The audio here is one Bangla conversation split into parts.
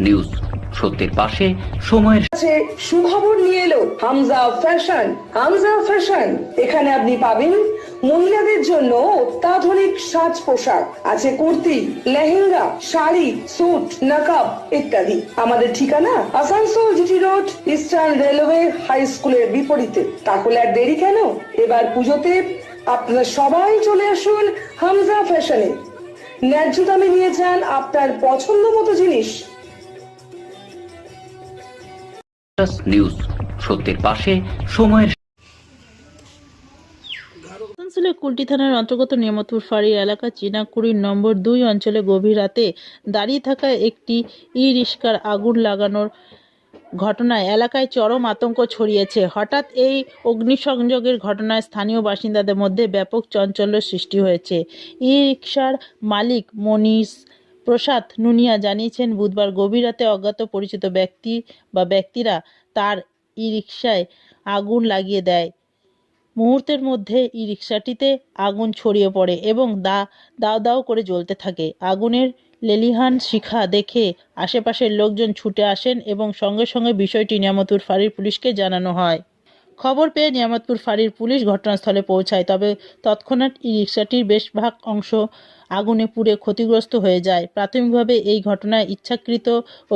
নিউজ সত্যের পাশে সময়ের কাছে সুখবর নিয়ে এলো হামজা ফ্যাশন। হামজা ফ্যাশন, এখানে আপনি পাবেন মহিলাদের জন্য অত্যাধুনিক সাজ পোশাক, আছে কুর্তি, লেহেঙ্গা, শাড়ি, স্যুট, নকাব ইত্যাদি। আমাদের ঠিকানা Asansol GT road, Eastern Railway high স্কুলের বিপরীতে। তাহলে আর দেরি কেন, এবার পুজোতে আপনারা সবাই চলে আসুন হামজা ফ্যাশনে। ন্যায্য দামে নিয়ে যান আপনার পছন্দ মতো জিনিস। নিউজ সত্যের পাশে সময়ের আসানসোলের কুলটি থানার অন্তর্গত নিয়ামতপুর ফাঁড়ি এলাকা চীনাকুড়ি নম্বর 2 অঞ্চলে গভীর রাতে দাঁড়িয়ে থাকা একটি ই-রিক্সার আগুন লাগানোর ঘটনায় এলাকায় চরম আতঙ্ক ছড়িয়েছে। হঠাৎ এই অগ্নিসংযোগের ঘটনায় স্থানীয় বাসিন্দাদের মধ্যে ব্যাপক চাঞ্চল্য সৃষ্টি হয়েছে। ই-রিক্সার মালিক মনীষ প্রসাদ নুনিয়া জানিয়েছেন, বুধবার গভীর রাতে অজ্ঞাত পরিচিত ব্যক্তিরা তার ই-রিক্সায় আগুন লাগিয়ে দেয়। মুহূর্তের মধ্যে ই-রিক্সাটিতে আগুন ছড়িয়ে পড়ে এবং দাও দাও করে জ্বলতে থাকে। আগুনের লেলিহান শিখা দেখে আশেপাশের লোকজন ছুটে আসেন এবং সঙ্গে সঙ্গে বিষয়টি নিয়ামতপুর ফাঁড়ির পুলিশকে জানানো হয়। খবর পেয়ে নিয়ামতপুর ফাঁড়ির পুলিশ ঘটনাস্থলে পৌঁছায়, তবে তৎক্ষণাৎ ই-রিক্সাটির বেশিরভাগ অংশ আগুনে পুড়ে ক্ষতিগ্রস্ত হয়ে যায়। প্রাথমিকভাবে এই ঘটনায় ইচ্ছাকৃত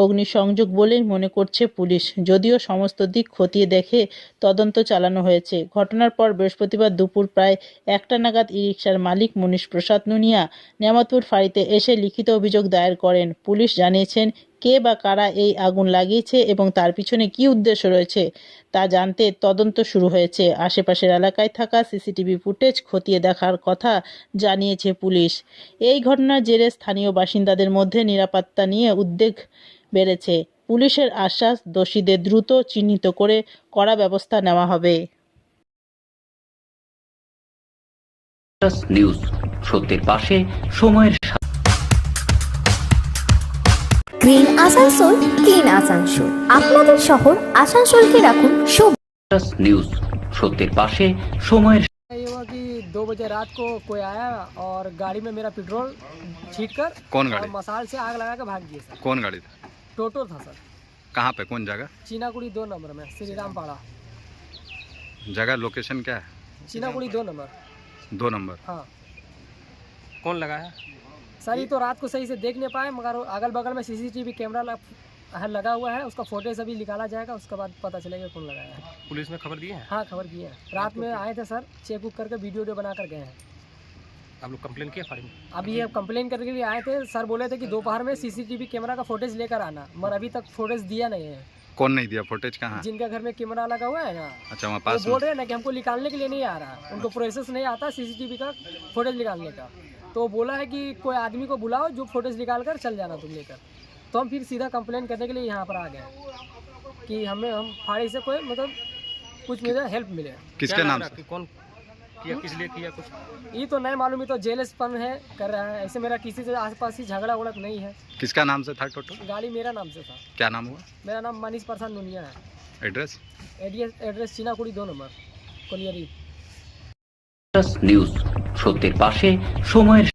অগ্নিসংযোগ বলেই মনে করছে পুলিশ, যদিও সমস্ত দিক খতিয়ে দেখে তদন্ত চালানো হয়েছে। ঘটনার পর বৃহস্পতিবার দুপুর প্রায় 1টা নাগাদ ই-রিক্সার মালিক মনীষ প্রসাদ নুনিয়া নিয়ামতপুর ফাঁড়িতে এসে লিখিত অভিযোগ দায়ের করেন। পুলিশ জানিয়েছেন, কে বা কারা এই আগুন লাগিয়েছে এবং তার পিছনে কী উদ্দেশ্য রয়েছে তা জানতে তদন্ত শুরু হয়েছে। আশেপাশের এলাকায় থাকা সিসিটিভি ফুটেজ খতিয়ে দেখার কথা জানিয়েছে পুলিশ। এই ঘটনার জেরে স্থানীয় বাসিন্দাদের মধ্যে নিরাপত্তা নিয়ে উদ্বেগ বেড়েছে। পুলিশের আশ্বাস, দোষীদের দ্রুত চিহ্নিত করে কড়া ব্যবস্থা নেওয়া হবে। নিউজ সত্যের পাশে সময়ের গ্রিন আসানসোল, ক্লিন আসানসোল। আপনাদের শহর আসানসোলকে রাখুন নিউজ সত্যের পাশে সময়ের ये हुआ कि 2 बजे रात को कोई आया और गाड़ी में मेरा पेट्रोल छीट कर कौन गाड़ी? मसाल से आग लगा के भाग गए सर। कौन गाड़ी था? टोटो था सर, कहाँ पे, कौन जगह? चीनाकुड़ी 2 नंबर में, श्री राम पाड़ा। जगह लोकेशन क्या है? चीनाकुड़ी 2 नंबर। 2 नंबर। हाँ कौन लगा है? सर, ये तो रात को सही से देख नहीं पाए, मगर अगल बगल में सीसीटीवी कैमरा लगा हुआ है, उसका फोटेज अभी निकाला जाएगा, उसके बाद पता चलेगा कौन लगाया है। पुलिस में खबर दी है? हाँ, खबर किए हैं। रात में आए थे सर, चेक उक करके वीडियो बना कर गए हैं। आप लोग कंप्लेन किया फाड़ी में? अभी ये कंप्लेन करके भी आए थे सर, बोले थे कि दोपहर में सीसीटीवी कैमरा का फोटेज लेकर आना, मगर अभी तक फोटेज दिया नहीं है। कौन नहीं दिया फोटेज? कहाँ? जिनका घर में कैमरा लगा हुआ है ना, अच्छा, वहाँ वो पास बोल रहे हैं ना कि हमको निकालने के लिए नहीं आ रहा, उनको प्रोसेस नहीं आता सीसीटीवी का फोटेज निकालने का। तो बोला है कि कोई आदमी को बुलाओ जो फोटेज निकाल कर चल जाना तुम लेकर। तो हम फिर सीधा कंप्लेन करने के लिए यहाँ पर आ गए कि हम फाड़ी से कोई मतलब कुछ मुझे हेल्प मिले। किसके नाम से? कौन किया, किस लिए किया कुछ? ये तो नहीं मालूम, ये तो जेलसपन है कर रहा है। ऐसे मेरा किसी से आसपास ही झगड़ा उड़क नहीं है। किसका नाम से था टोटो? गाड़ी मेरा नाम से था। क्या नाम हुआ? मेरा नाम मनीष प्रसाद नुनिया है। Address? Address Chinakuri 2 number, colliery. News সত্যের পাশে সময়ের